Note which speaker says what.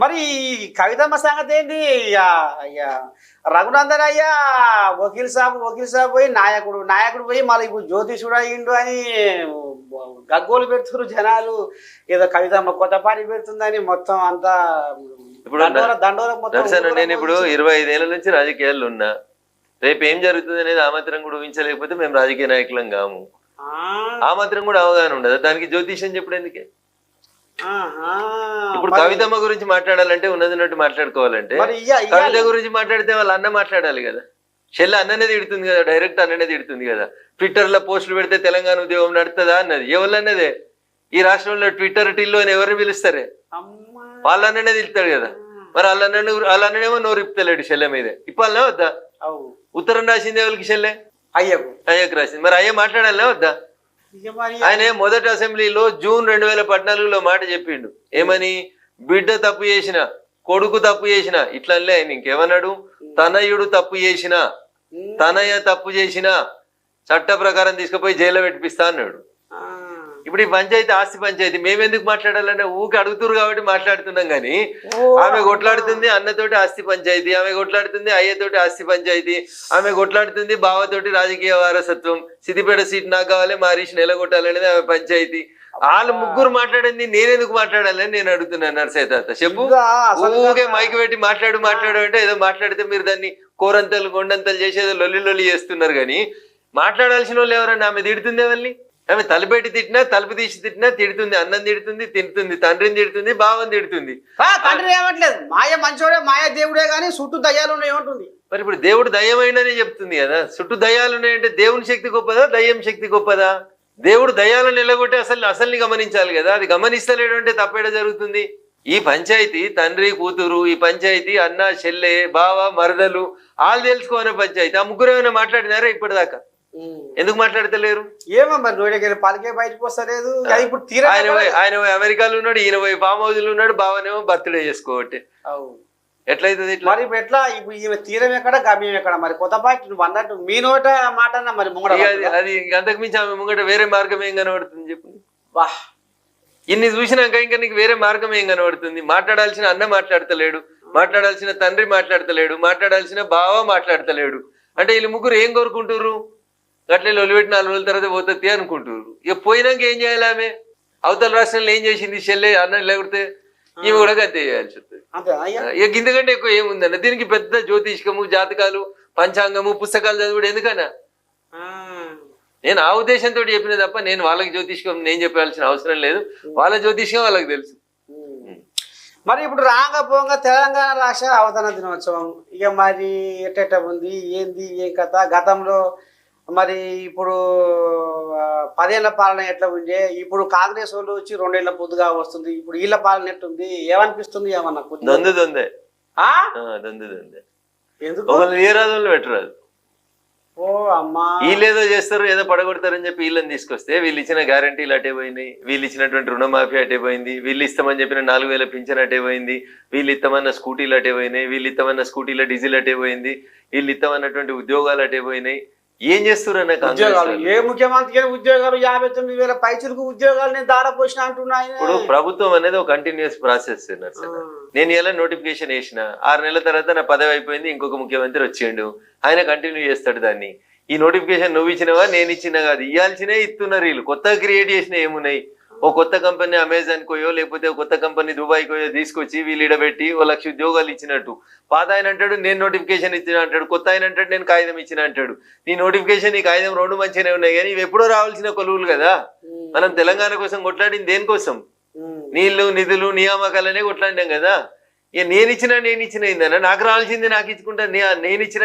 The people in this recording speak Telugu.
Speaker 1: మరి ఈ కవితమ్మ సంగతి ఏంటి? అయ్యా రఘునందన్ అయ్యా వకీల్ సాబ్ పోయి నాయకుడు పోయి మళ్ళీ ఇప్పుడు జ్యోతిషుడు అయ్యిండు అని గగ్గోలు పెడుతున్నారు జనాలు. ఏదో కవితమ్మ కొత్త పార్టీ పెడుతుందని మొత్తం అంతా
Speaker 2: ఇప్పుడు నేను ఇప్పుడు 25 ఏళ్ల నుంచి రాజకీయాల్లో ఉన్నా. రేపు ఏం జరుగుతుంది అనేది ఆ మాత్రం కూడా ఊహించలేకపోతే మేము రాజకీయ నాయకులం కాము. ఆ మాత్రం కూడా అవగాహన ఉండదు. దానికి జ్యోతిషం చెప్పడం ఎందుకే? ఇప్పుడు కవితమ్మ గురించి మాట్లాడాలంటే ఉన్నదిన్నట్టు మాట్లాడుకోవాలంటే కవిత గురించి మాట్లాడితే వాళ్ళ అన్న మాట్లాడాలి కదా. చెల్లె అన్ననే తిడుతుంది కదా, డైరెక్ట్ అన్ననే తిడుతుంది కదా. ట్విట్టర్ లో పోస్టులు పెడితే తెలంగాణ ఉద్యోగం నడుతుందా అన్నది ఎవరన్నదే. ఈ రాష్ట్రంలో ట్విట్టర్ టిల్లో ఎవరిని పిలుస్తారే? వాళ్ళ అన్ననే తిడతాడు కదా. మరి వాళ్ళ అన్ననేమో నోరిపుతలేడు చెల్లె మీదే. ఇప్పాలనే వద్దా? ఉత్తరం రాసింది ఎవరికి? చెల్లె అయ్యకు రాసింది. మరి అయ్య మాట్లాడాలనే వద్దా? ఆయన మొదటి అసెంబ్లీలో జూన్ 2014లో మాట చెప్పిండు. ఏమని? బిడ్డ తప్పు చేసిన, కొడుకు తప్పు చేసిన ఇట్లనే ఆయన ఇంకేమన్నాడు? తనయుడు తప్పు చేసిన, తనయ్య తప్పు చేసిన చట్ట ప్రకారం తీసుకుపోయి జైల్లో పెట్టిపిస్తా అన్నాడు. ఇప్పుడు ఈ పంచాయతీ ఆస్తి పంచాయతీ మేమెందుకు మాట్లాడాలంటే ఊకి అడుగుతురు కాబట్టి మాట్లాడుతున్నాం. కానీ ఆమె కొట్లాడుతుంది అన్నతోటి ఆస్తి పంచాయతీ, ఆమె కొట్లాడుతుంది అయ్యతోటి ఆస్తి పంచాయతీ, ఆమె కొట్లాడుతుంది బావతోటి రాజకీయ వారసత్వం, సిద్దిపేట సీట్ నాకు కావాలి మారీష్ నెలగొట్టాలనేది ఆమె పంచాయతీ. వాళ్ళు ముగ్గురు మాట్లాడింది నేనెందుకు మాట్లాడాలని నేను అడుగుతున్నాను. నర్సయ్య తాత చెప్పు. ఊకే మైకి పెట్టి మాట్లాడు అంటే ఏదో మాట్లాడితే మీరు దాన్ని కోరంతలు కొండంతలు చేసి ఏదో లొల్లి చేస్తున్నారు. కానీ మాట్లాడాల్సిన వాళ్ళు ఎవరన్నా? ఆమె తిడుతుంది ఎవరిని? ఆమె తలపెట్టి తిట్టినా, తలుపు తీసి తిట్టినా తిడుతుంది. అన్నం తిడుతుంది, తింటుంది, తండ్రిని తిడుతుంది, బావని తిడుతుంది.
Speaker 1: తండ్రి ఏమట్లేదు, మాయ మంచోడే, మాయ దేవుడే కానీ చుట్టూ దయ్యాలు ఉన్నాయి ఏమంటుంది.
Speaker 2: మరి ఇప్పుడు దేవుడు దయ్యమైనని చెప్తుంది కదా. చుట్టూ దయ్యాలు ఉన్నాయంటే దేవుని శక్తి గొప్పదా, దయ్యం శక్తి గొప్పదా? దేవుడు దయ్యాలను నిలగొట్టి అసల్ని గమనించాలి కదా. అది గమనిస్తలేడు అంటే తప్పేడ జరుగుతుంది. ఈ పంచాయతీ తండ్రి కూతురు, ఈ పంచాయతీ అన్న చెల్లె బావ మరదలు వాళ్ళు తెలుసుకోనే పంచాయతీ. ఆ ముగ్గురు ఏమైనా మాట్లాడినారా ఇప్పటిదాకా? ఎందుకు మాట్లాడతలేరు?
Speaker 1: ఏమో మరి నోటికి పాలకే బయటకు వస్తలేదు. ఇప్పుడు
Speaker 2: ఆయన అమెరికాలో ఉన్నాడు, ఈయన ఫామ్ హౌస్ లో ఉన్నాడు, బావనేమో బర్త్డే చేసుకోవట్టే. ఎట్లయితుంది ఇట్లా?
Speaker 1: మరి ఇప్పుడు ఎట్లా? ఇప్పుడు ఈమె తీరం ఎక్కడ గమ్యం ఎక్కడ? మరి కొత్త పార్టీ నువ్వు అన్నట్టు మీ నోట మాట మరి ముంగట
Speaker 2: అది అంతకు మించి ఆమె ముంగట వేరే మార్గం ఏం కనబడుతుంది చెప్పు. ఇన్ని చూసినాక ఇంకా నీకు వేరే మార్గం ఏం కనబడుతుంది? మాట్లాడాల్సిన అన్న మాట్లాడతలేడు, మాట్లాడాల్సిన తండ్రి మాట్లాడతలేడు, మాట్లాడాల్సిన బావ మాట్లాడతలేడు. అంటే వీళ్ళు ముగ్గురు ఏం కోరుకుంటుర్రు? అట్లే ఒలిపెట్టి 4 రోజుల తర్వాత పోతుంది అనుకుంటున్నారు. ఇక పోయినాక ఏం చేయాలి? ఆమె అవతల రాష్ట్రంలో ఏం చేసింది? చెల్లె అన్న లేకపోతే ఈమె కూడా గంతే చేయాల్సి వస్తుంది. ఇక ఇంతకంటే ఎక్కువ ఏముందన్న? దీనికి పెద్ద జ్యోతిష్కము, జాతకాలు, పంచాంగము, పుస్తకాలు చదువుడు ఎందుకన్నా? నేను ఆ ఉద్దేశంతో చెప్పిన తప్ప నేను వాళ్ళకి జ్యోతిష్కం నేను చెప్పాల్సిన అవసరం లేదు. వాళ్ళ జ్యోతిష్కం వాళ్ళకి తెలుసు.
Speaker 1: మరి ఇప్పుడు రాంగపోంగా తెలంగాణ రాష్ట్ర అవతరణ దినోత్సవం ఇక మరి ఎట్ట ఉంది, ఏంది, ఏం కథ? గతంలో మరి ఇప్పుడు 10 ఏళ్ల పాలన ఎట్లా ఉండే, ఇప్పుడు కాంగ్రెస్ వాళ్ళు వచ్చి 2 ఏళ్ల పొద్దుగా వస్తుంది. ఇప్పుడు వీళ్ళ పాలన ఎట్టుంది, ఏమనిపిస్తుంది? ఏమన్నా
Speaker 2: దొందే ఎందుకు ఏ రాజులు పెట్టరాదు?
Speaker 1: ఓ అమ్మా,
Speaker 2: వీళ్ళేదో చేస్తారు, ఏదో పడగొడతారని చెప్పి వీళ్ళని తీసుకొస్తే వీళ్ళు ఇచ్చిన గ్యారంటీలు అటే పోయినాయి, వీళ్ళు ఇచ్చినటువంటి రుణమాఫీ అటే పోయింది, వీళ్ళు ఇస్తామని చెప్పిన 4000 పింఛన్ అటే పోయింది, వీళ్ళు ఇస్తామన్న స్కూటీలు అటే పోయినాయి, వీళ్ళు ఇస్తామన్న స్కూటీల డీజిల్ అటే పోయింది, వీళ్ళు ఇస్తామన్నటువంటి ఉద్యోగాలు అటే పోయినాయి. ఏం చేస్తున్నారు అన్న?
Speaker 1: ఉద్యోగాలు ఏ ముఖ్యమంత్రి ఉద్యోగాలు 59,000 పైసలకు ఉద్యోగాలు నేను దారపోసిన అంటున్నాయి.
Speaker 2: ఇప్పుడు ప్రభుత్వం అనేది ఒక కంటిన్యూస్ ప్రాసెస్. నేను ఇలా నోటిఫికేషన్ వేసిన 6 నెలల తర్వాత నా పదవి అయిపోయింది, ఇంకొక ముఖ్యమంత్రి వచ్చిండు, ఆయన కంటిన్యూ చేస్తాడు దాన్ని. ఈ నోటిఫికేషన్ నువ్వు ఇచ్చినవా నేను ఇచ్చినా కాదు, ఇవ్వాల్సినే ఇస్తున్నారు వీళ్ళు. కొత్తగా క్రియేట్ చేసిన ఏమున్నాయి? ఓ కొత్త కంపెనీ అమెజాన్ కోయో లేకపోతే ఒక కొత్త కంపెనీ దుబాయ్ కోయో తీసుకొచ్చి వీళ్ళు ఇడబెట్టి 1 లక్ష ఉద్యోగాలు ఇచ్చినట్టు. పాత ఆయన అంటాడు నేను నోటిఫికేషన్ ఇచ్చిన అంటాడు, కొత్త ఆయన అంటాడు నేను కాగితం ఇచ్చిన అంటాడు. నీ నోటిఫికేషన్ ఈ కాగితం 2 మంచిగానే ఉన్నాయి కానీ ఇవి ఎప్పుడో రావాల్సిన కొలువులు కదా. మనం తెలంగాణ కోసం కొట్లాడింది దేనికోసం? నీళ్లు, నిధులు, నియామకాలనే కొట్లాడినాం కదా. ఇక నేను ఇచ్చిన ఏందన్నా? నాకు రావాల్సింది నాకు ఇచ్చుకుంటా, నేను ఇచ్చిన